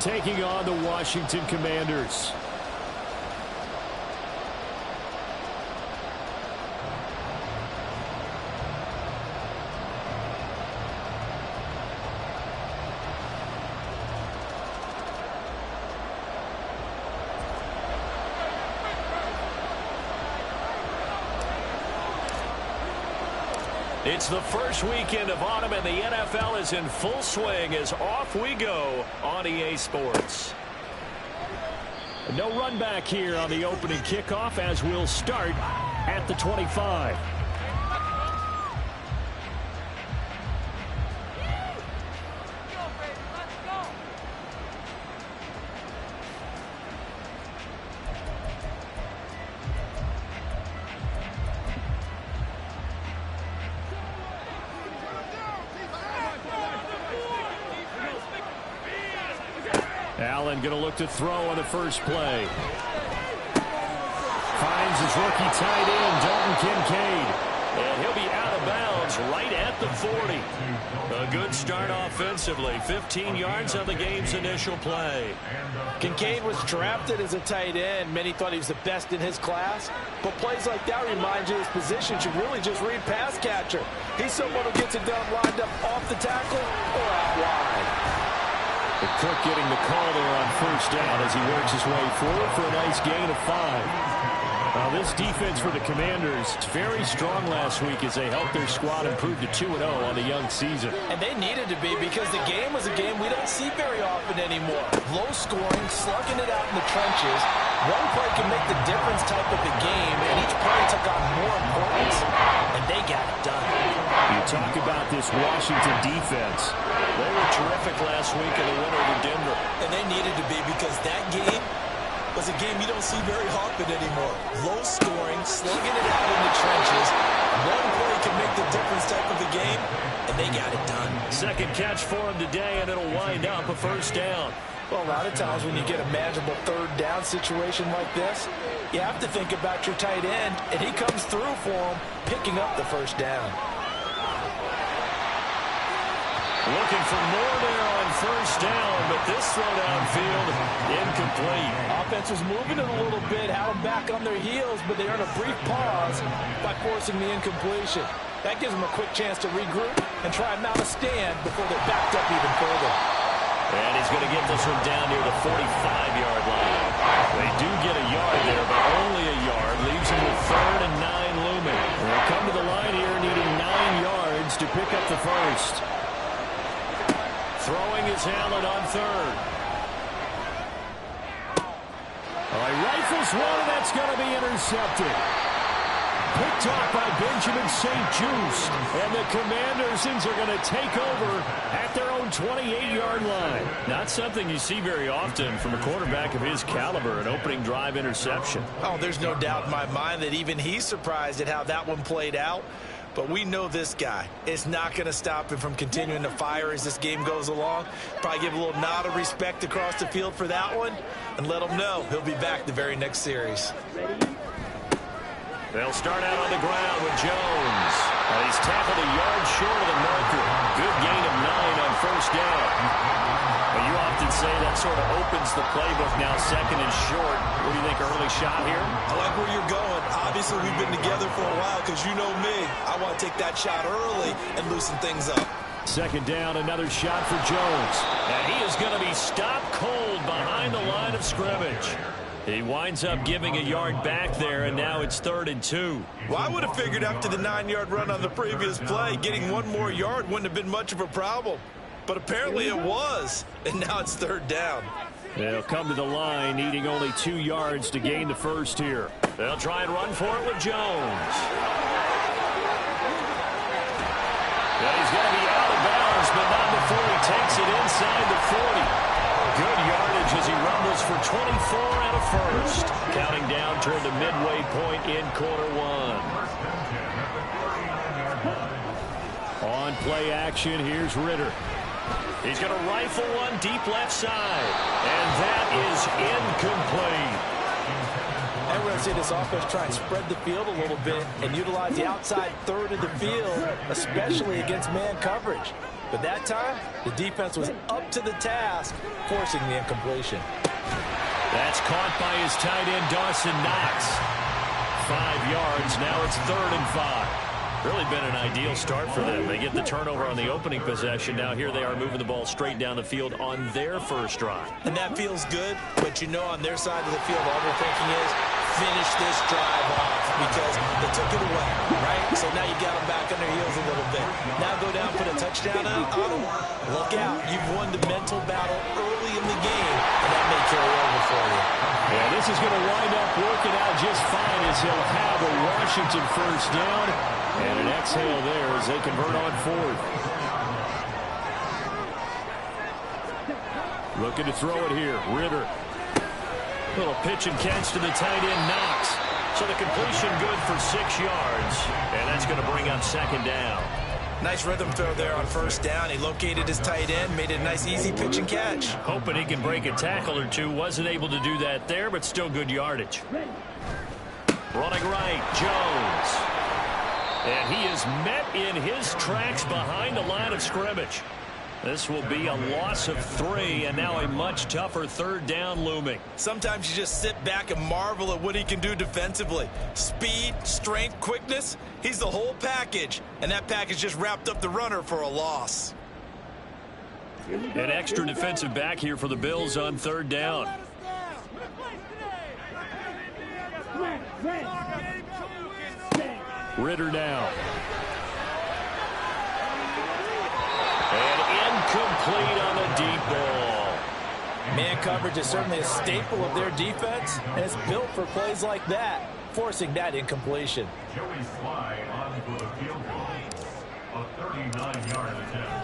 taking on the Washington Commanders. It's the first weekend of autumn, and the NFL is in full swing as off we go on EA Sports. No run back here on the opening kickoff as we'll start at the 25. Allen going to look to throw on the first play. Finds his rookie tight end, Dalton Kincaid. And he'll be out of bounds right at the 40. A good start offensively. 15 yards on the game's initial play. Kincaid was drafted as a tight end. Many thought he was the best in his class. But plays like that remind you his position should really just read pass catcher. He's someone who gets it done lined up off the tackle or out wide. Cook getting the call there on first down as he works his way forward for a nice gain of 5. Now this defense for the Commanders is very strong last week as they helped their squad improve to 2-0 on the young season. And they needed to be because the game was a game we don't see very often anymore. Low scoring, slugging it out in the trenches. One play can make the difference type of the game, and each play took on more importance, and they got it done. You talk about this Washington defense. They were terrific last week in the win over Denver. And they needed to be because that game was a game you don't see very often anymore. Low scoring, slugging it out in the trenches. One play can make the difference type of a game, and they got it done. Second catch for him today, and it'll wind up a first down. Well, a lot of times when you get a manageable third down situation like this, you have to think about your tight end, and he comes through for him, picking up the first down. Looking for more there on first down, but this throw downfield, incomplete. Offense was moving it a little bit, had them back on their heels, but they earned a brief pause by forcing the incompletion. That gives them a quick chance to regroup and try and mount a stand before they're backed up even further. And he's going to get this one down near the 45-yard line. They do get a yard there, but only a yard. Leaves them with 3rd and 9 looming. They'll come to the line here needing 9 yards to pick up the first. Throwing his Allen on 3rd. All right, rifles one, and that's going to be intercepted. Picked off by Benjamin St. Juste. And the Commanders are going to take over at their own 28-yard line. Not something you see very often from a quarterback of his caliber, an opening drive interception. Oh, there's no doubt in my mind that even he's surprised at how that one played out. But we know this guy is not going to stop him from continuing to fire as this game goes along. Probably give a little nod of respect across the field for that one and let him know he'll be back the very next series. They'll start out on the ground with Jones. He's tackled a yard short of the marker. Good gain of 9 on first down. Well, you often say that sort of opens the playbook now, 2nd and short. What do you think, early shot here? I like where you're going. Obviously, we've been together for a while because you know me. I want to take that shot early and loosen things up. 2nd down, another shot for Jones. And he is going to be stopped cold behind the line of scrimmage. He winds up giving a yard back there, and now it's 3rd and 2. Well, I would have figured after the 9-yard run on the previous play, getting one more yard wouldn't have been much of a problem. But apparently it was, and now it's 3rd down. They'll come to the line, needing only 2 yards to gain the first here. They'll try and run for it with Jones. Well, he's going to be out of bounds, but not before he takes it inside the 40. Good yardage as he rumbles for 24 and a first. Counting down toward the midway point in quarter 1. On play action, here's Ritter. He's going to rifle one deep left side. And that is incomplete. And we're going to see this offense try and spread the field a little bit and utilize the outside third of the field, especially against man coverage. But that time, the defense was up to the task, forcing the incompletion. That's caught by his tight end, Dawson Knox. 5 yards. Now it's 3rd and 5. Really been an ideal start for them. They get the turnover on the opening possession. Now here they are moving the ball straight down the field on their first drive. And that feels good, but you know on their side of the field, all they're thinking is finish this drive off because they took it away, right? So now you got them back on their heels a little bit. Now go down, put a touchdown on them. Look out. You've won the mental battle early in the game, and that may carry over for you. Yeah, this is going to wind up working out just fine as he'll have a Washington first down. And an exhale there as they convert on 4th. Looking to throw it here. Ritter. Little pitch and catch to the tight end, Knox. So the completion good for 6 yards. And that's going to bring up 2nd down. Nice rhythm throw there on 1st down. He located his tight end, made it a nice easy pitch and catch. Hoping he can break a tackle or two. Wasn't able to do that there, but still good yardage. Running right, Jones. And he is met in his tracks behind the line of scrimmage. This will be a loss of 3, and now a much tougher 3rd down looming. Sometimes you just sit back and marvel at what he can do defensively. Speed, strength, quickness, he's the whole package. And that package just wrapped up the runner for a loss. An extra defensive back here for the Bills on 3rd down. Ritter now. And incomplete on the deep ball. Man coverage is certainly a staple of their defense, and it's built for plays like that, forcing that incompletion. Joey Sly on for the field goal. A 39-yard attempt.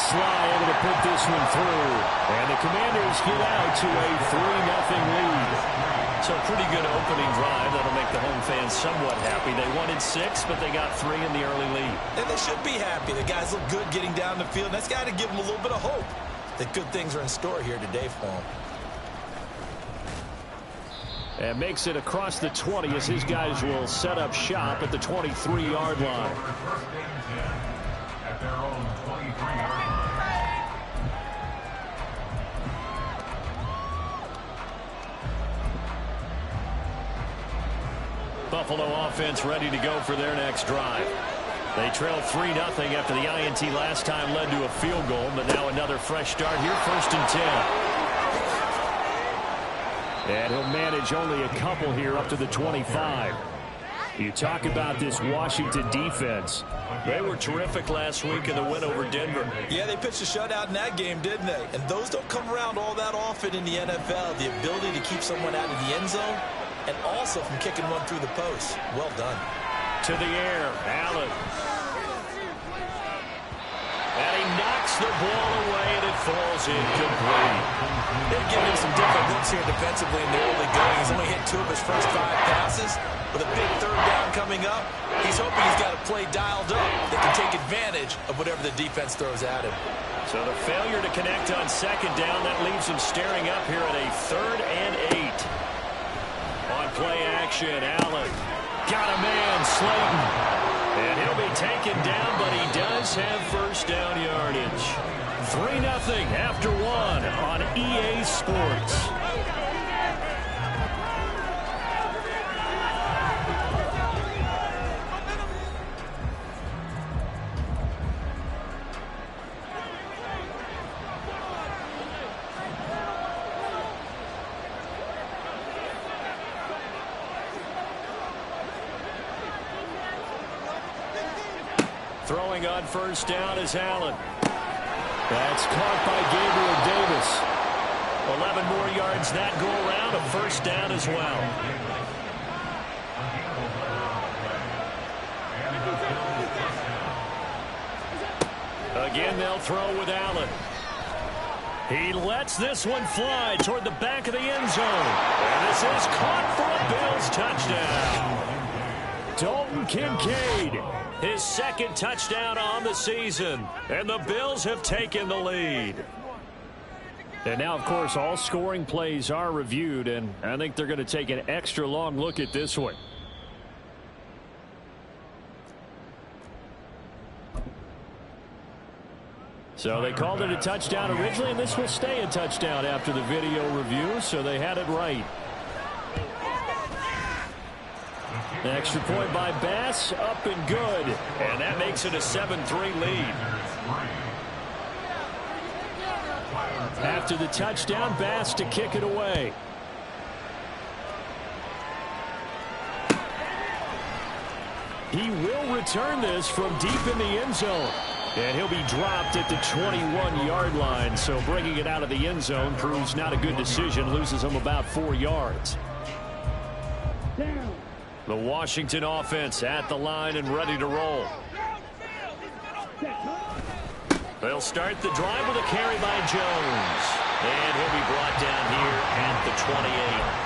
Sly able to put this one through. And the Commanders get out to a 3-0 lead. So pretty good opening drive. That'll make the home fans somewhat happy. They wanted 6, but they got 3 in the early lead. And they should be happy. The guys look good getting down the field. That's got to give them a little bit of hope that good things are in store here today for them. And makes it across the 20 as his guys will set up shop at the 23-yard line. At their own 23-yard line. Buffalo offense ready to go for their next drive. They trailed 3-0 after the INT last time led to a field goal, but now another fresh start here, 1st and 10. And he'll manage only a couple here up to the 25. You talk about this Washington defense. They were terrific last week in the win over Denver. Yeah, they pitched a shutout in that game, didn't they? And those don't come around all that often in the NFL. The ability to keep someone out of the end zone and also from kicking one through the post. Well done. To the air, Allen. And he knocks the ball away, and it falls incomplete. They've given him some different looks here defensively in the early going. He's only hit 2 of his first 5 passes. With a big 3rd down coming up, he's hoping he's got a play dialed up that can take advantage of whatever the defense throws at him. So the failure to connect on 2nd down, that leaves him staring up here at a 3rd and 8. On play action, Allen got a man, Slayton. And he'll be taken down, but he does have 1st down yardage. 3-0 after 1 on EA Sports. Throwing on 1st down is Allen. That's caught by Gabriel Davis. 11 more yards that go around, a 1st down as well. Again, they'll throw with Allen. He lets this one fly toward the back of the end zone. And this is caught for a Bills touchdown. Dalton Kincaid, his 2nd touchdown on the season. And the Bills have taken the lead. And now, of course, all scoring plays are reviewed, and I think they're going to take an extra long look at this one. So they called it a touchdown originally, and this will stay a touchdown after the video review, so they had it right. The extra point by Bass, up and good. And that makes it a 7-3 lead. After the touchdown, Bass to kick it away. He will return this from deep in the end zone. And he'll be dropped at the 21-yard line. So bringing it out of the end zone proves not a good decision. Loses him about 4 yards. The Washington offense at the line and ready to roll. They'll start the drive with a carry by Jones. And he'll be brought down here at the 28.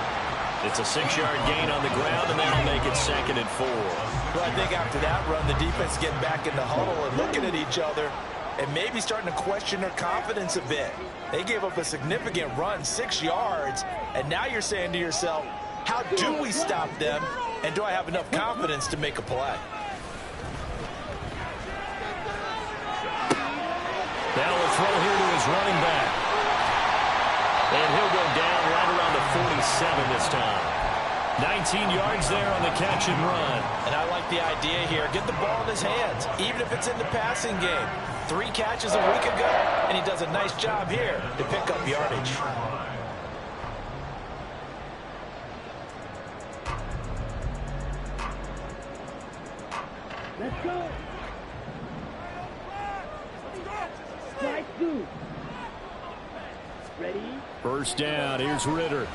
It's a 6-yard gain on the ground, and that'll make it 2nd and 4. Well, I think after that run, the defense getting back in the huddle and looking at each other and maybe starting to question their confidence a bit. They gave up a significant run, 6 yards, and now you're saying to yourself, how do we stop them, and do I have enough confidence to make a play? Now a throw here to his running back. And he'll go down right around the 47 this time. 19 yards there on the catch and run. And I like the idea here. Get the ball in his hands, even if it's in the passing game. 3 catches a week ago, and he does a nice job here to pick up yardage. Let's go. Strike 2. Ready? First down. Here's Ritter.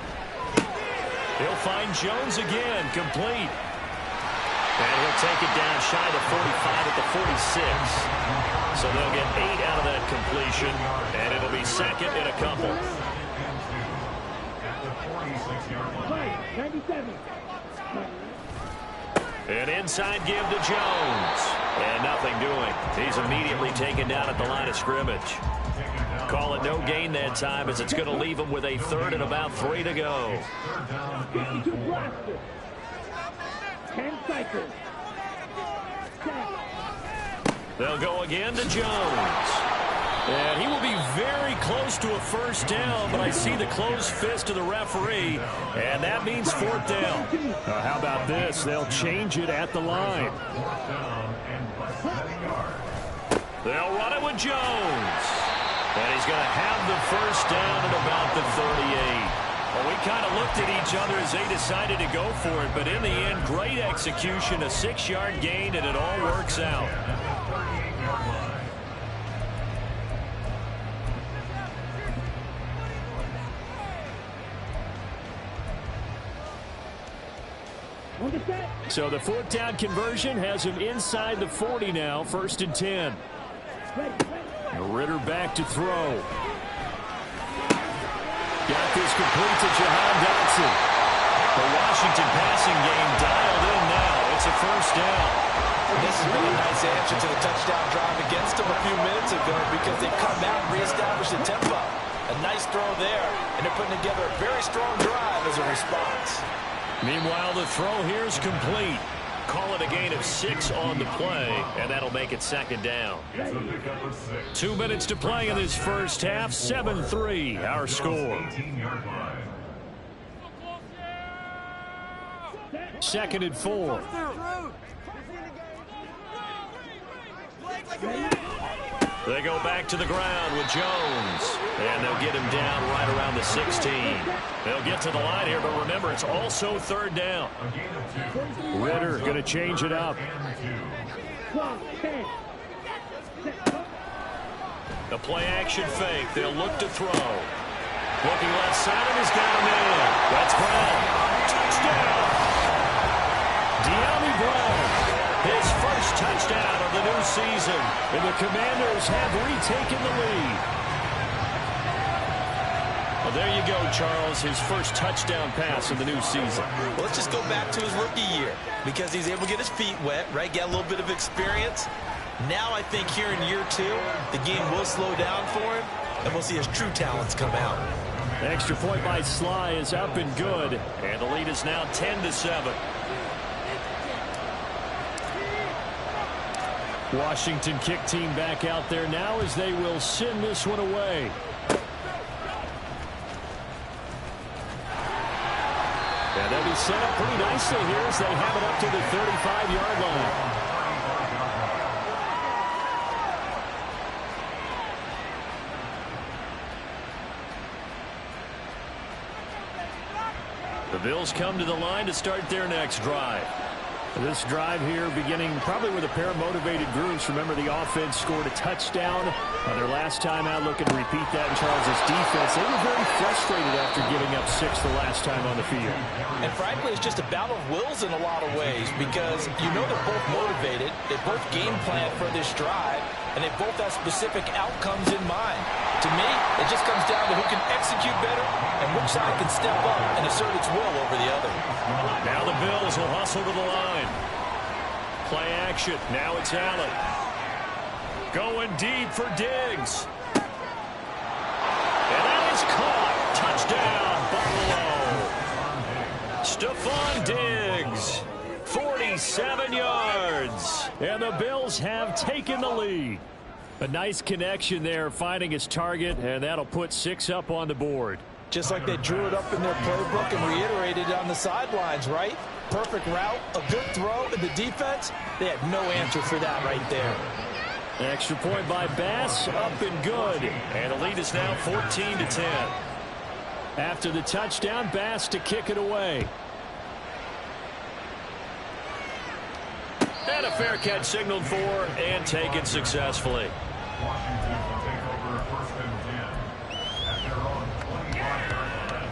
He'll find Jones again. Complete. And he'll take it down shy of the 45 at the 46. So they'll get 8 out of that completion. And it'll be 2nd and a couple. Right, 97. An inside give to Jones. And nothing doing. He's immediately taken down at the line of scrimmage. Call it no gain that time, as it's going to leave him with a 3rd and about 3 to go. 52 blaster. 10 cycles. They'll go again to Jones. And he will be very close to a first down, but I see the closed fist of the referee, and that means 4th down. How about this? They'll change it at the line. They'll run it with Jones. And he's going to have the first down at about the 38. Well, we kind of looked at each other as they decided to go for it, but in the end, great execution, a 6-yard gain, and it all works out. So the 4th down conversion has him inside the 40 now, 1st and 10. Ritter back to throw. Got this complete to Jahan Dotson. The Washington passing game dialed in now. It's a first down. This has been a nice answer to the touchdown drive against them a few minutes ago, because they've come out and reestablished the tempo. A nice throw there, and they're putting together a very strong drive as a response. Meanwhile, the throw here is complete. Call it a gain of 6 on the play, and that'll make it 2nd down. 2 minutes to play in this first half. 7-3, our score. 2nd and 4. They go back to the ground with Jones, and they'll get him down right around the 16. They'll get to the line here, but remember, it's also 3rd down. Ritter going to change it up. The play action fake. They'll look to throw. Looking left side, and he's got him in. That's Brown. Touchdown. De'Ami Brown. His first touchdown of the new season, and the Commanders have retaken the lead. Well, there you go, Charles, his first touchdown pass of the new season. Well, let's just go back to his rookie year, because he's able to get his feet wet, right? Get a little bit of experience. Now I think here in year 2, the game will slow down for him, and we'll see his true talents come out. The extra point by Sly is up and good, and the lead is now 10-7. Washington kick team back out there now as they will send this one away. And they'll be set up pretty nicely here as they have it up to the 35-yard line. The Bills come to the line to start their next drive. This drive here beginning probably with a pair of motivated groups. Remember, the offense scored a touchdown on their last time out, looking to repeat that in Charles' defense. They were very frustrated after giving up 6 the last time on the field. And frankly, it's just a battle of wills in a lot of ways because you know they're both motivated. They both game plan for this drive, and they both have specific outcomes in mind. To me, it just comes down to who can execute better and which side can step up and assert its will over the other. Now the Bills will hustle to the line. Play action. Now it's Allen. Going deep for Diggs. And that is caught. Touchdown, Buffalo. Stephon Diggs. 47 yards. And the Bills have taken the lead. A nice connection there, finding his target, and that'll put 6 up on the board. Just like they drew it up in their playbook and reiterated it on the sidelines, right? Perfect route, a good throw, and the defense, they had no answer for that right there. Extra point by Bass, up and good. And the lead is now 14-10. After the touchdown, Bass to kick it away. And a fair catch signaled for and taken successfully. Washington will take over 1st and 10 at their own 25-yard line.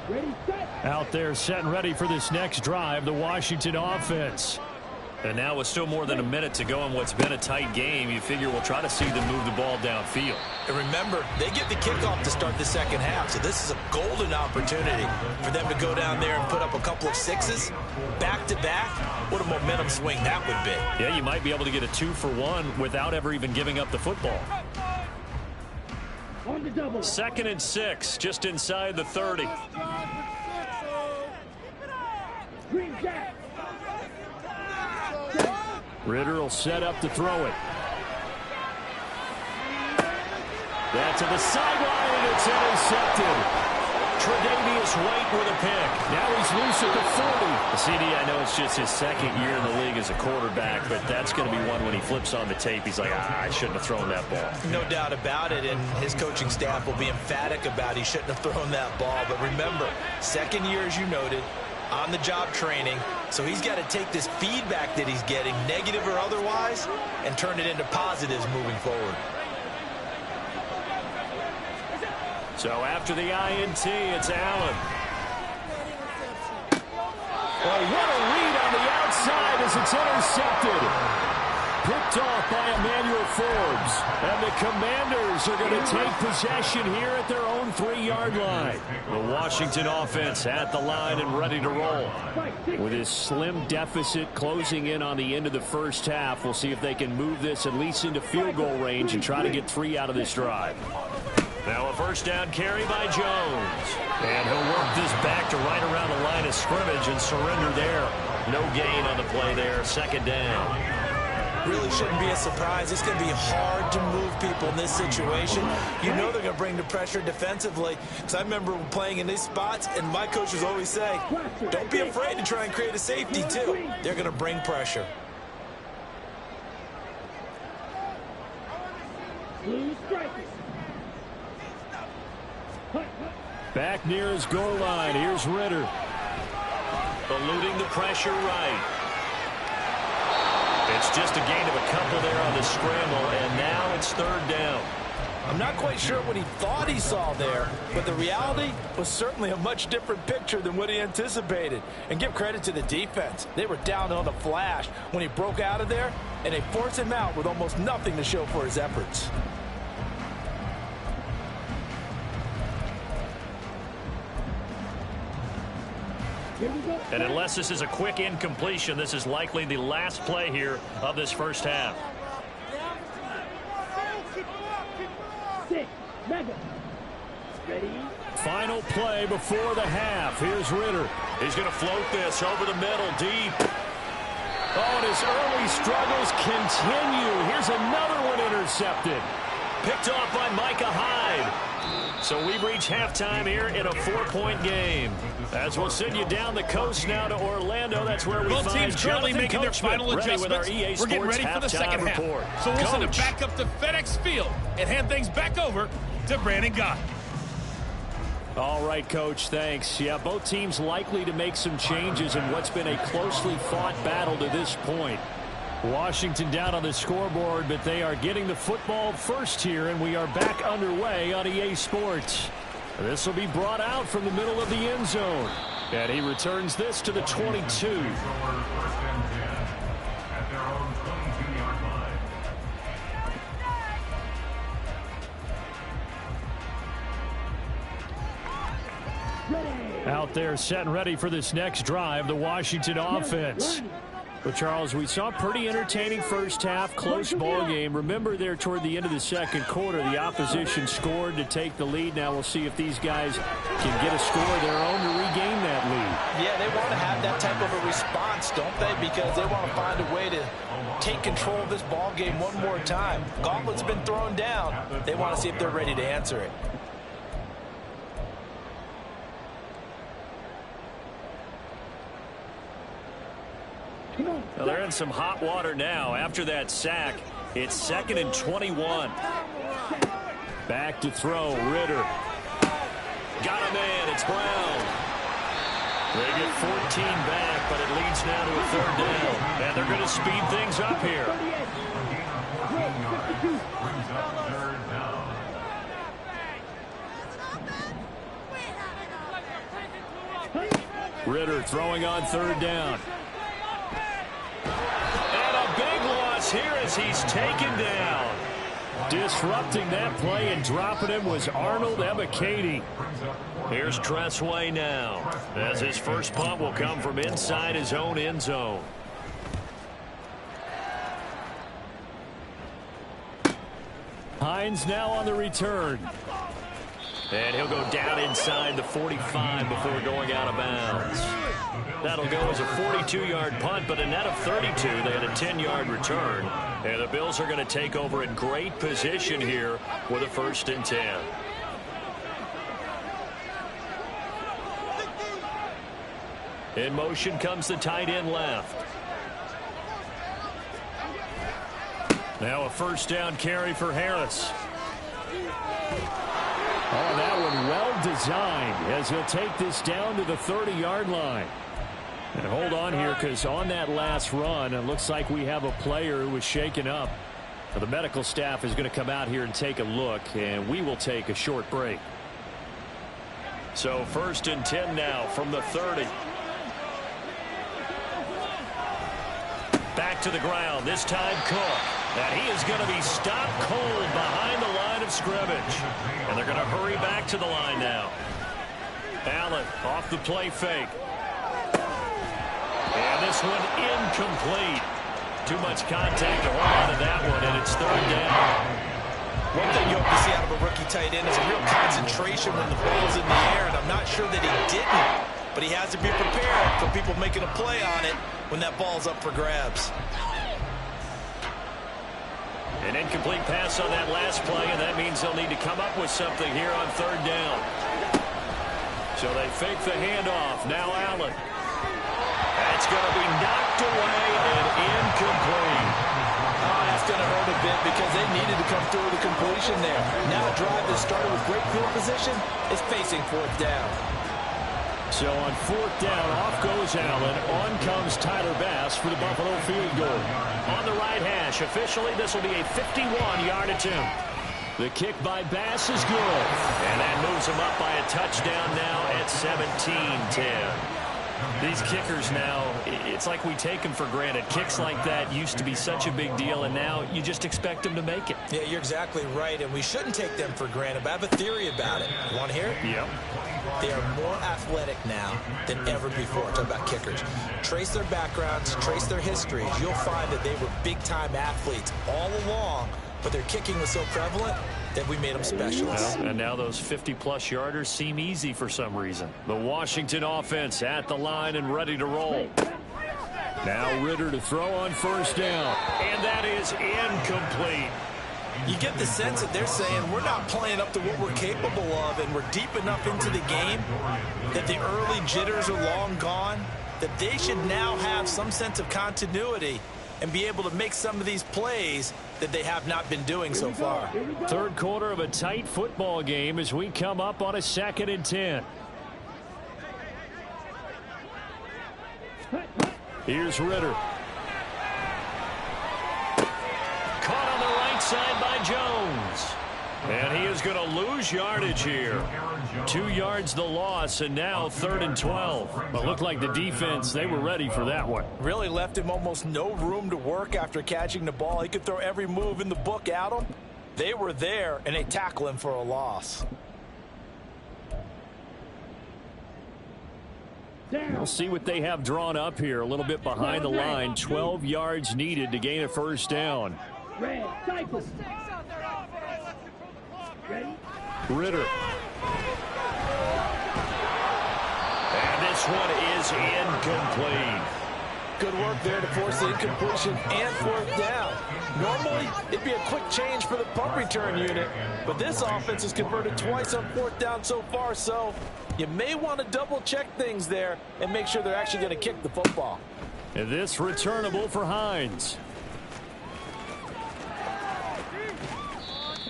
Ready, set. Out there set and ready for this next drive, the Washington offense. And now with still more than a minute to go in what's been a tight game, you figure we'll try to see them move the ball downfield. And remember, they get the kickoff to start the second half, so this is a golden opportunity for them to go down there and put up a couple of 6s back-to-back. What a momentum swing that would be. Yeah, you might be able to get a 2-for-1 without ever even giving up the football. On the double. 2nd and 6, just inside the 30. Green jack. Ritter will set up to throw it. That's to the sideline, and it's intercepted. Tre'Davious White with a pick. Now he's loose at the 40. CD, I know it's just his 2nd year in the league as a quarterback, but that's going to be one when he flips on the tape. He's like, I shouldn't have thrown that ball. No doubt about it, and his coaching staff will be emphatic about he shouldn't have thrown that ball. But remember, 2nd year, as you noted, on-the-job training, so he's got to take this feedback that he's getting, negative or otherwise, and turn it into positives moving forward. So after the INT, it's Allen. Well, what a read on the outside as it's intercepted. Picked off by Emmanuel Forbes. And the Commanders are going to take possession here at their own 3-yard line. The Washington offense at the line and ready to roll. With his slim deficit closing in on the end of the first half, we'll see if they can move this at least into field goal range and try to get 3 out of this drive. Now a first down carry by Jones. And he'll work this back to right around the line of scrimmage and surrender there. No gain on the play there. 2nd down. Really shouldn't be a surprise. It's going to be hard to move people in this situation. You know they're going to bring the pressure defensively. Because I remember playing in these spots, and my coaches always say, don't be afraid to try and create a safety, too. They're going to bring pressure. Blue strikers. Back near his goal line. Here's Ritter. Eluding the pressure right. It's just a gain of a couple there on the scramble, and now it's 3rd down. I'm not quite sure what he thought he saw there, but the reality was certainly a much different picture than what he anticipated. And give credit to the defense. They were down on the flash when he broke out of there, and they forced him out with almost nothing to show for his efforts. And unless this is a quick incompletion, this is likely the last play here of this first half. 6, mega. Ready? Final play before the half. Here's Ritter. He's going to float this over the middle, deep. Oh, and his early struggles continue. Here's another one intercepted. Picked off by Micah Hyde. So we've reached halftime here in a 4-point game. As we'll send you down the coast now to Orlando. That's where we Both find teams currently Jonathan making their Coachman final ready with our adjustments. EA We're getting Sports ready for the second half. report. So we'll send it Coach. back up to FedEx Field and hand things back over to Brandon Gott. All right, Coach, thanks. Yeah, both teams likely to make some changes in what's been a closely fought battle to this point. Washington down on the scoreboard, but they are getting the football first here, and we are back underway on EA Sports. This will be brought out from the middle of the end zone. And he returns this to the 22. First and 10 at their own 22-yard line. Out there set and ready for this next drive, the Washington offense. Well, Charles, we saw a pretty entertaining first half, close ball game. Remember there toward the end of the second quarter, the opposition scored to take the lead. Now we'll see if these guys can get a score of their own to regain that lead. Yeah, they want to have that type of a response, don't they? Because they want to find a way to take control of this ball game one more time. Gauntlet's been thrown down. They want to see if they're ready to answer it. Well, they're in some hot water now. After that sack, it's 2nd and 21. Back to throw, Ritter. Got a man, it's Brown. They get 14 back, but it leads now to a 3rd down. And they're going to speed things up here. Brings up 3rd down. Ritter throwing on 3rd down. And a big loss here as he's taken down. Disrupting that play and dropping him was Arnold Ebiketie. Here's Tressway now, as his first punt will come from inside his own end zone. Hines now on the return. And he'll go down inside the 45 before going out of bounds. That'll go as a 42-yard punt, but a net of 32. They had a 10-yard return. And the Bills are going to take over in great position here with a 1st and 10. In motion comes the tight end left. Now a 1st down carry for Harris. Oh, that one well designed as he'll take this down to the 30-yard line. And hold on here, because on that last run, it looks like we have a player who was shaken up. Now, the medical staff is going to come out here and take a look, and we will take a short break. So 1st and 10 now from the 30. Back to the ground, this time Cook. And he is going to be stopped cold behind the line of scrimmage. And they're going to hurry back to the line now. Allen off the play fake. And this one incomplete. Too much contact to hold on to that one, and it's 3rd down. One thing you hope to see out of a rookie tight end is a real concentration when the ball's in the air, and I'm not sure that he didn't, but he has to be prepared for people making a play on it when that ball's up for grabs. An incomplete pass on that last play, and that means they'll need to come up with something here on 3rd down. So they fake the handoff. Now Allen. That's going to be knocked away and incomplete. Oh, that's going to hurt a bit because they needed to come through with a completion there. Now a drive that started with great field position is facing 4th down. So on 4th down, off goes Allen. On comes Tyler Bass for the Buffalo field goal. On the right hash, officially this will be a 51-yard attempt. The kick by Bass is good. And that moves him up by a touchdown now at 17-10. These kickers now, it's like we take them for granted. Kicks like that used to be such a big deal, and now you just expect them to make it. Yeah, you're exactly right, and we shouldn't take them for granted, but I have a theory about it. You want to hear it? Yep. They are more athletic now than ever before. Talk about kickers. Trace their backgrounds, trace their histories. You'll find that they were big-time athletes all along, but their kicking was so prevalent that we made them specialists. Well, and now those 50-plus yarders seem easy for some reason. The Washington offense at the line and ready to roll. Now Ritter to throw on first down. And that is incomplete. You get the sense that they're saying we're not playing up to what we're capable of, and we're deep enough into the game that the early jitters are long gone, that they should now have some sense of continuity and be able to make some of these plays that they have not been doing so far. Third quarter of a tight football game as we come up on a 2nd and 10. Here's Ritter. Caught on the right side by Jones. And he is going to lose yardage here. 2 yards the loss, and now 3rd and 12. But looked like the defense, they were ready for that one. Really left him almost no room to work after catching the ball. He could throw every move in the book at him. They were there, and they tackle him for a loss. We'll see what they have drawn up here. A little bit behind the line. 12 yards needed to gain a first down. Ritter. And this one is incomplete. Good work there to force the incompletion and 4th down. Normally, it'd be a quick change for the punt return unit, but this offense has converted twice on 4th down so far, so you may want to double-check things there and make sure they're actually going to kick the football. And this returnable for Hines.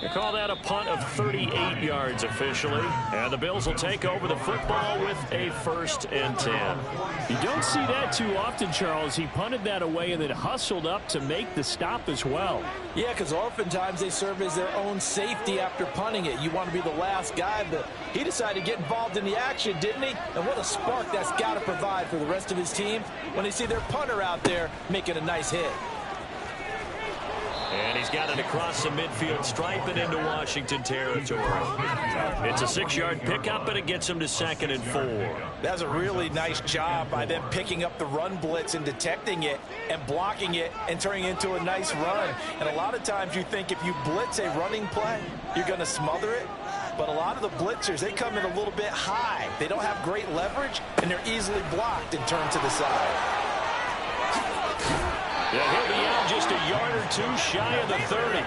They call that a punt of 38 yards officially. And the Bills will take over the football with a 1st and 10. You don't see that too often, Charles. He punted that away and then hustled up to make the stop as well. Yeah, because oftentimes they serve as their own safety after punting it. You want to be the last guy, but he decided to get involved in the action, didn't he? And what a spark that's got to provide for the rest of his team when they see their punter out there making a nice hit. And he's got it across the midfield stripe and into Washington territory. It's a 6-yard pickup, and it gets him to 2nd and 4. That's a really nice job by them picking up the run blitz and detecting it and blocking it and turning it into a nice run. And a lot of times you think if you blitz a running play, you're going to smother it. But a lot of the blitzers, they come in a little bit high. They don't have great leverage, and they're easily blocked and turned to the side. Yeah, he'll be out just a yard or 2 shy of the 30.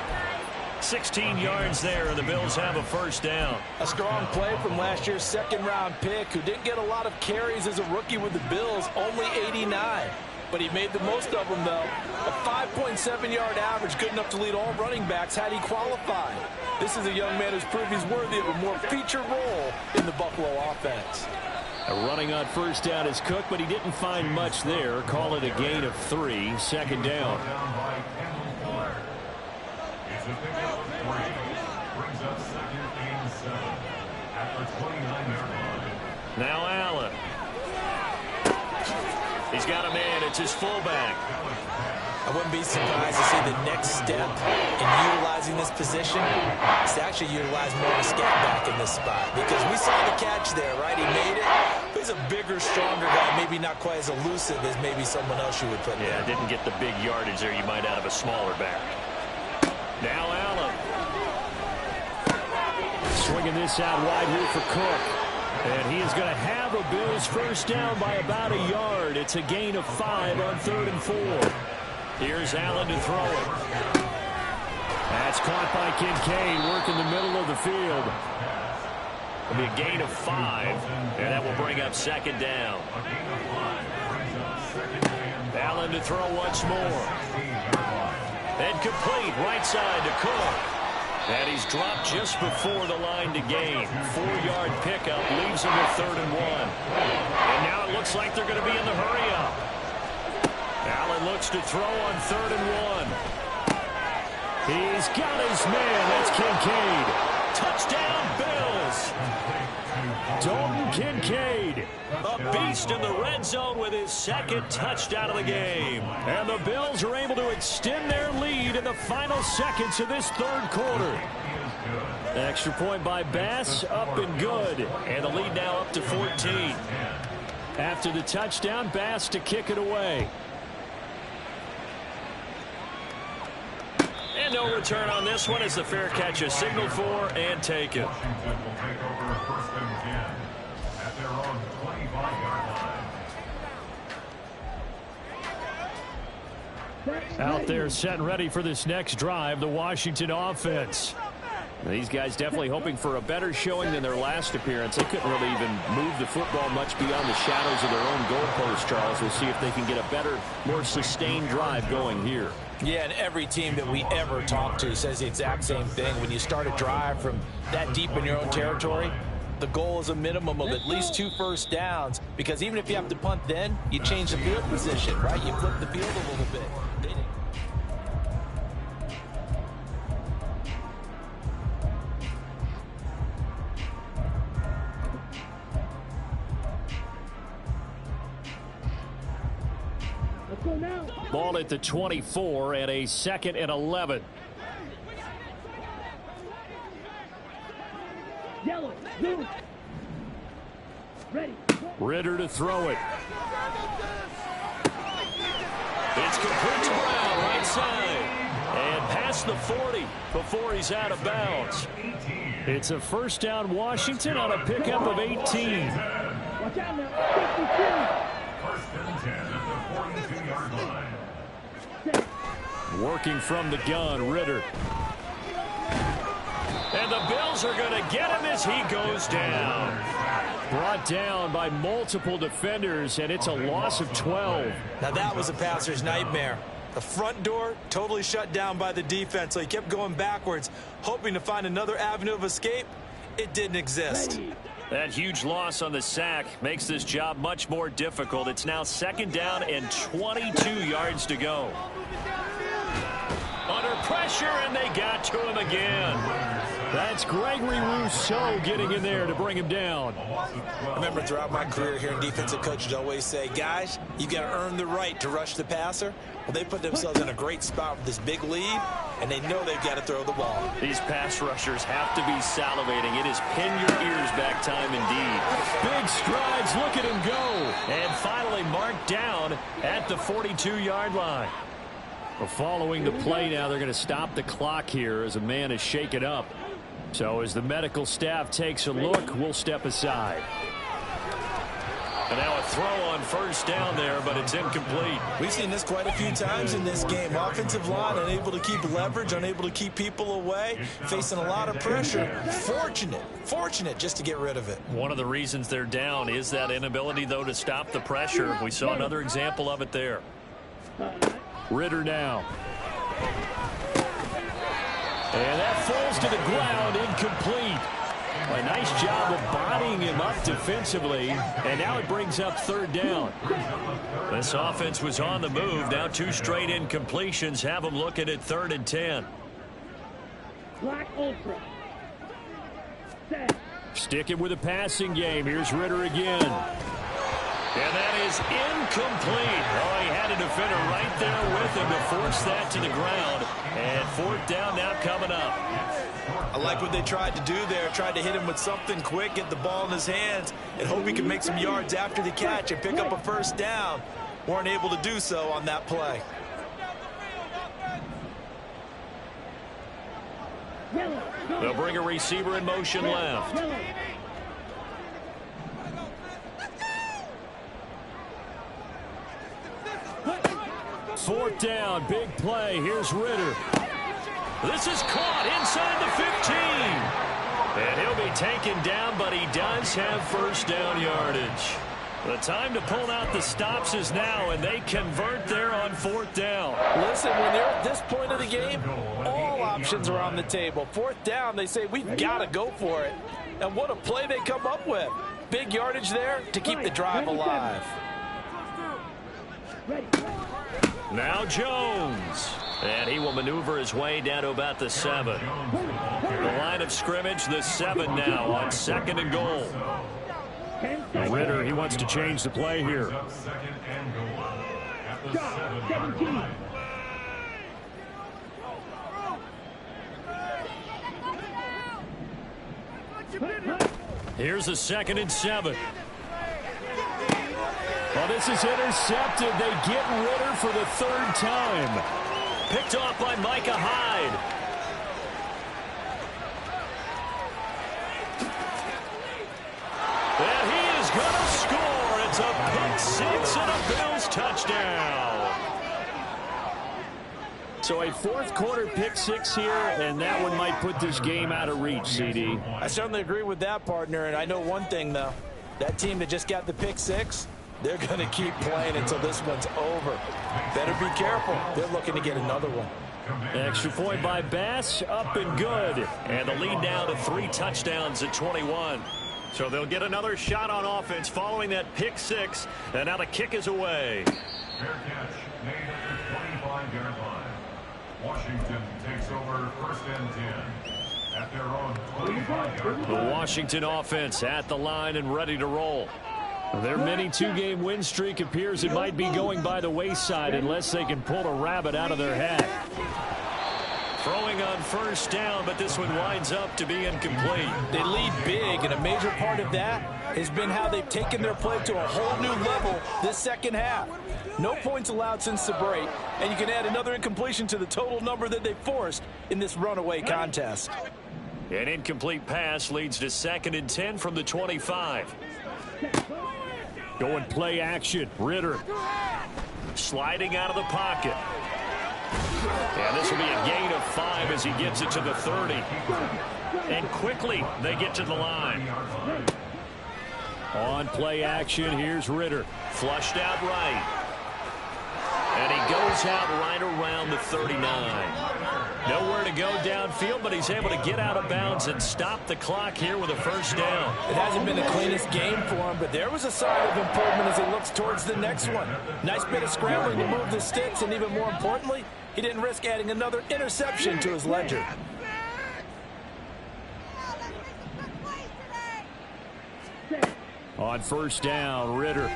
16 yards there, and the Bills have a first down. A strong play from last year's 2nd-round pick, who didn't get a lot of carries as a rookie with the Bills, only 89. But he made the most of them, though. A 5.7-yard average, good enough to lead all running backs had he qualified. This is a young man who's proved he's worthy of a more featured role in the Buffalo offense. Running on first down is Cook, but he didn't find much there. Call it a gain of 3, 2nd down. It's a pickup of 3. Brings up 2nd and 7 at the 29-yard line. Now Allen. He's got a man. It's his fullback. I wouldn't be surprised to see the next step in utilizing this position is to actually utilize more of a scat back in this spot, because we saw the catch there, right? He made it. He's a bigger, stronger guy, maybe not quite as elusive as maybe someone else you would put in. Yeah, didn't get the big yardage there you might out of a smaller back. Now Allen. Swinging this out wide here for Cook. And he is going to have a Bills first down by about a yard. It's a gain of 5 on 3rd and 4. Here's Allen to throw it. That's caught by Kincaid, working the middle of the field. It'll be a gain of 5, and that will bring up 2nd down. Allen to throw once more. And complete, right side to Cook. And he's dropped just before the line to gain. 4-yard pickup leaves him with 3rd and 1. And now it looks like they're going to be in the hurry-up. Allen looks to throw on 3rd and 1. He's got his man. That's Kincaid. Touchdown, Bills. Dalton Kincaid, a beast in the red zone with his 2nd touchdown of the game. And the Bills are able to extend their lead in the final seconds of this 3rd quarter. Extra point by Bass, up and good. And the lead now up to 14. After the touchdown, Bass to kick it away. And no return on this one as the fair catch is signaled for and taken. Washington will take over 1st and 10 at their own 25-yard line. Out there set and ready for this next drive, the Washington offense. These guys definitely hoping for a better showing than their last appearance. They couldn't really even move the football much beyond the shadows of their own goalpost, Charles. We'll see if they can get a better, more sustained drive going here. Yeah, and every team that we ever talk to says the exact same thing. When you start a drive from that deep in your own territory, the goal is a minimum of at least 2 first downs, because even if you have to punt then, you change the field position, right? You flip the field a little bit. Ball at the 24 and a 2nd and 11. Yellow, blue. Ready. Ritter to throw it. It's complete to Brown, right side. And past the 40 before he's out of bounds. It's a 1st down Washington on a pickup of 18. Watch out now. 1st and 10 at the 42-yard line. Working from the gun, Ritter. And the Bills are going to get him as he goes down. Brought down by multiple defenders, and it's a loss of 12. Now that was a passer's nightmare. The front door totally shut down by the defense, so he kept going backwards, hoping to find another avenue of escape. It didn't exist. That huge loss on the sack makes this job much more difficult. It's now 2nd down and 22 yards to go. Under pressure, and they got to him again. That's Gregory Rousseau getting in there to bring him down. I remember throughout my career here in defensive coaches always say, guys, you got to earn the right to rush the passer. Well, they put themselves in a great spot with this big lead, and they know they've got to throw the ball. These pass rushers have to be salivating. It is pin your ears back time indeed. Big strides, look at him go. And finally marked down at the 42-yard line. Well, following the play now, they're going to stop the clock here as a man is shaken up. So as the medical staff takes a look, we'll step aside. And now a throw on 1st down there, but it's incomplete. We've seen this quite a few times in this game. Offensive line unable to keep leverage, unable to keep people away, facing a lot of pressure. Fortunate just to get rid of it. One of the reasons they're down is that inability, though, to stop the pressure. We saw another example of it there. Ritter now. And that falls to the ground, incomplete. A nice job of bodying him up defensively, and now it brings up 3rd down. This offense was on the move. Now 2 straight incompletions have them looking at 3rd and 10. Black Ultra. Set. Sticking with a passing game. Here's Ritter again. And that is incomplete. Oh, he had a defender right there with him to force that to the ground. And 4th down now coming up. I like what they tried to do there. Tried to hit him with something quick, get the ball in his hands, and hope he can make some yards after the catch and pick up a 1st down. Weren't able to do so on that play. They'll bring a receiver in motion left. 4th down, big play. Here's Ritter. This is caught inside the 15. And he'll be taken down, but he does have 1st down yardage. The time to pull out the stops is now, and they convert there on 4th down. Listen, when you're at this point of the game, all options are on the table. 4th down, they say, we've got to go for it. And what a play they come up with. Big yardage there to keep the drive alive. Now Jones. And he will maneuver his way down to about the 7. The line of scrimmage, the 7 now on 2nd and goal. Ritter, he wants to change the play here. 2nd and goal at the 7-yard line. Here's a 2nd and 7. Well, this is intercepted. They get Ritter for the 3rd time. Picked off by Micah Hyde. fourth quarter pick six here, and that one might put this game out of reach, CD. I certainly agree with that, partner, and I know one thing, though. That team that just got the pick six, they're going to keep playing until this one's over. Better be careful. They're looking to get another one. Extra point by Bass, up and good. And the lead now to 3 touchdowns at 21. So they'll get another shot on offense following that pick six, and now the kick is away. Fair catch made at the 25-yard line. Washington takes over 1st and 10 at their own 25-yard line. The Washington offense at the line and ready to roll. Their mini 2-game win streak appears it might be going by the wayside unless they can pull a rabbit out of their hat. Throwing on first down, but this one winds up to be incomplete. They lead big, and a major part of that has been how they've taken their play to a whole new level this second half. No points allowed since the break, and you can add another incompletion to the total number that they forced in this runaway contest. An incomplete pass leads to 2nd and 10 from the 25. Going play action. Ritter Sliding out of the pocket. And this will be a gain of 5 as he gets it to the 30. And quickly they get to the line. on play action. Here's Ritter. Flushed out right. And he goes out right around the 39. Nowhere to go downfield, but he's able to get out of bounds and stop the clock here with a first down. It hasn't been the cleanest game for him, but there was a sign of improvement as he looks towards the next one. Nice bit of scrambling to move the sticks, and even more importantly, he didn't risk adding another interception to his ledger. On first down, Ritter.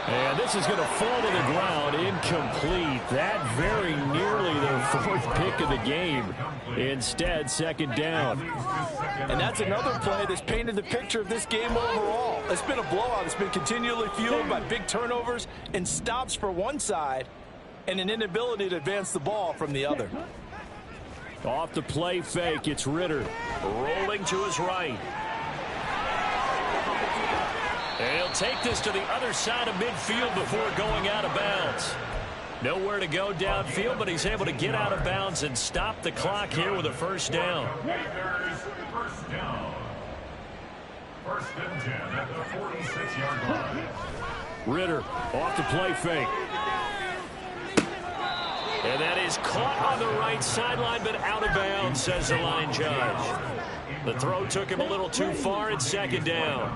And this is going to fall to the ground, incomplete. That very nearly their fourth pick of the game. Instead, second down. And that's another play that's painted the picture of this game overall. It's been a blowout. It's been continually fueled by big turnovers and stops for one side and an inability to advance the ball from the other. Off the play fake, it's Ritter. Rolling to his right. And he'll take this to the other side of midfield before going out of bounds. Nowhere to go downfield, but he's able to get out of bounds and stop the clock here with a first down. First down. 1st and 10 at the 46-yard line. Ritter off the play fake. And that is caught on the right sideline, but out of bounds, says the line judge. The throw took him a little too far. It's second down.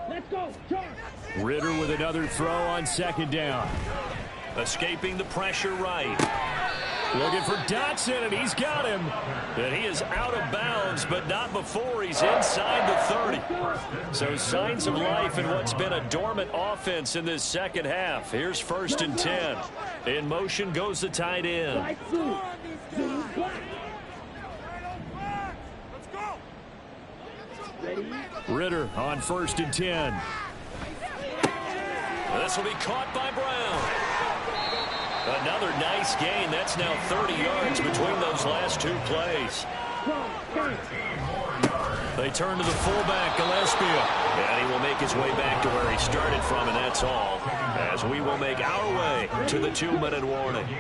Let's go, charge. Ritter with another throw on second down. Escaping the pressure right. Looking for Dotson, and he's got him. And he is out of bounds, but not before he's inside the 30. So signs of life in what's been a dormant offense in this second half. Here's 1st and 10. In motion goes the tight end. Right through. Ritter on 1st and 10. This will be caught by Brown. Another nice gain. That's now 30 yards between those last two plays. They turn to the fullback, Gillespie. And he will make his way back to where he started from, and that's all. As we will make our way to the 2-minute warning. 2nd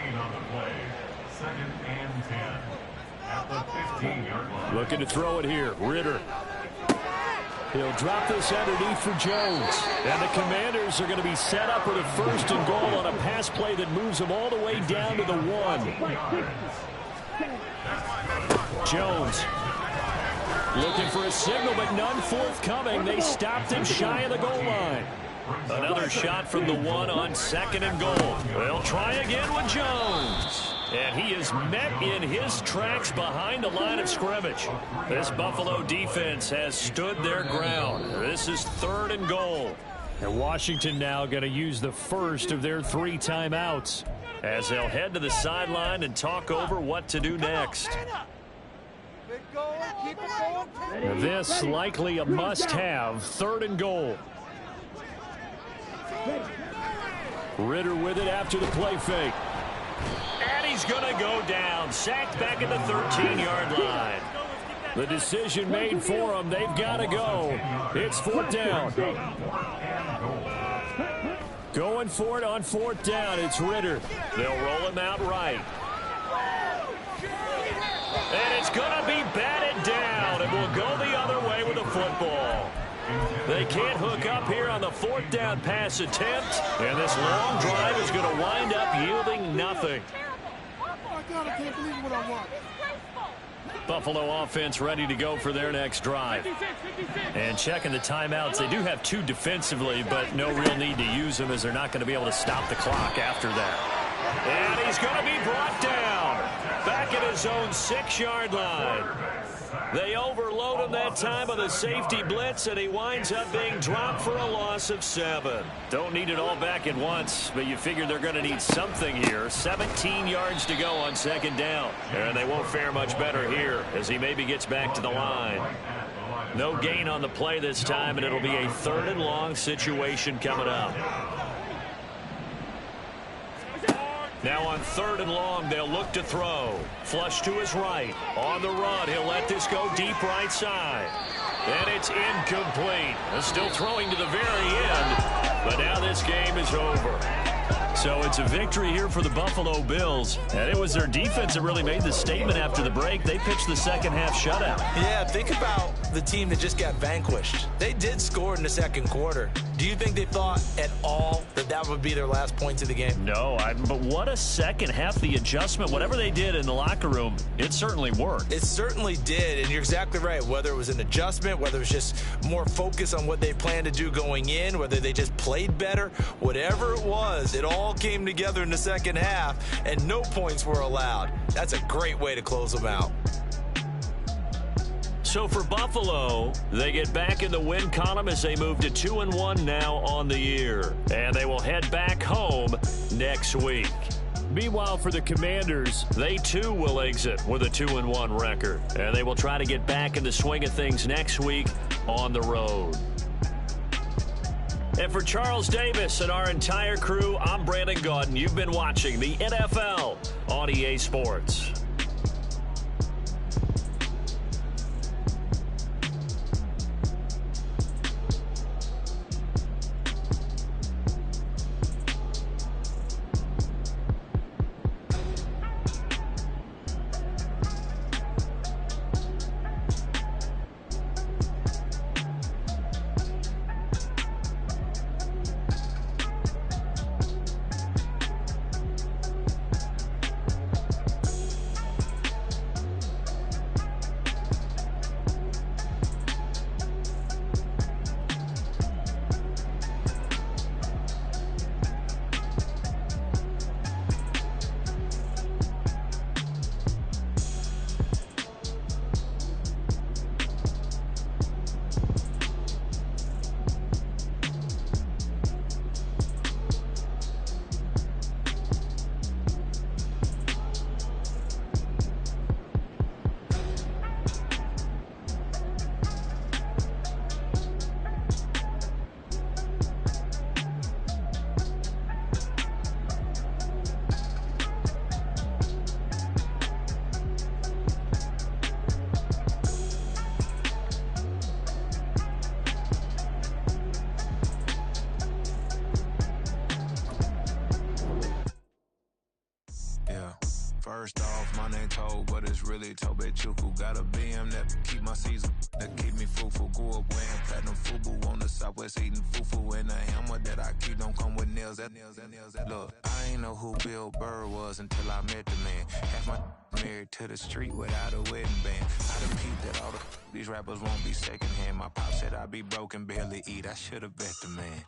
and 10 at the 15-yard line. Looking to throw it here. Ritter. He'll drop this underneath for Jones. And the Commanders are going to be set up with a 1st and goal on a pass play that moves them all the way down to the 1. Jones looking for a signal, but none forthcoming. They stopped him shy of the goal line. Another shot from the 1 on 2nd and goal. They'll try again with Jones. And he is met in his tracks behind the line of scrimmage. This Buffalo defense has stood their ground. This is 3rd and goal. And Washington now going to use the first of their 3 timeouts as they'll head to the sideline and talk over what to do next. This likely a must-have. 3rd and goal. Ritter with it after the play fake. And he's going to go down. Sacked back at the 13-yard line. The decision made for them. They've got to go. It's 4th down. Going for it on 4th down. It's Ritter. They'll roll him out right. And it's going to be batted down. It will go the other way with the football. They can't hook up here on the 4th down pass attempt. And this long drive is going to wind up yielding nothing. God, I can't believe what I watched. Buffalo offense ready to go for their next drive. And checking the timeouts, they do have 2 defensively, but no real need to use them as they're not going to be able to stop the clock after that. And he's going to be brought down back at his own 6-yard line. They overload him that time on the safety blitz, and he winds up being dropped for a loss of 7. Don't need it all back at once, but you figure they're going to need something here. 17 yards to go on 2nd down. And they won't fare much better here as he maybe gets back to the line. No gain on the play this time, and it'll be a 3rd and long situation coming up. Now on 3rd and long, they'll look to throw. Flush to his right. On the run, he'll let this go deep right side. And it's incomplete. Still throwing to the very end, but now this game is over. So it's a victory here for the Buffalo Bills. And it was their defense that really made the statement after the break. They pitched the second-half shutout. Yeah, think about the team that just got vanquished. They did score in the 2nd quarter. Do you think they thought at all that that would be their last points of the game? No, but what a second half. The adjustment, whatever they did in the locker room, it certainly worked. It certainly did, and you're exactly right. Whether it was an adjustment, whether it was just more focus on what they planned to do going in, whether they just played better, whatever it was, it all came together in the 2nd half, and no points were allowed. That's a great way to close them out. So for Buffalo, they get back in the win column as they move to 2-1 now on the year. And they will head back home next week. Meanwhile, for the Commanders, they too will exit with a 2-1 record. And they will try to get back in the swing of things next week on the road. And for Charles Davis and our entire crew, I'm Brandon Gaudin. You've been watching the NFL on EA Sports. First off, my name Toad, but it's really Tobe Chuku. Got a BM that keep my season, that keep me fruitful. Grew up wearing platinum FUBU on the Southwest eating fufu. And the hammer that I keep don't come with nails. Look, I ain't know who Bill Burr was until I met the man. Half my married to the street without a wedding band. I done peeped that all these rappers won't be secondhand. My pop said I'd be broke and barely eat. I should've bet the man.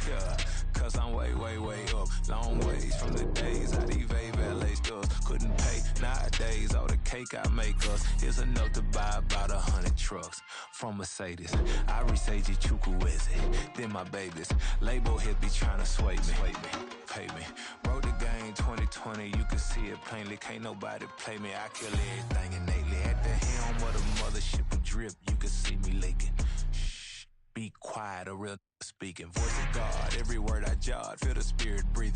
Yeah, cause I'm way up. Long ways from the days I evade valet stores. Couldn't pay nowadays. All the cake I make us is enough to buy about 100 trucks from Mercedes. I resage Chukwueze, then my babies. Label hit be trying to sway me. Pay me. Wrote the game 2020, you can see it plainly. Can't nobody play me. I kill everything innately. At the helm of the mothership and drip, you can see me leaking. Shh, be quiet, a real speaking. Voice of God, every word I jot, feel the spirit breathing.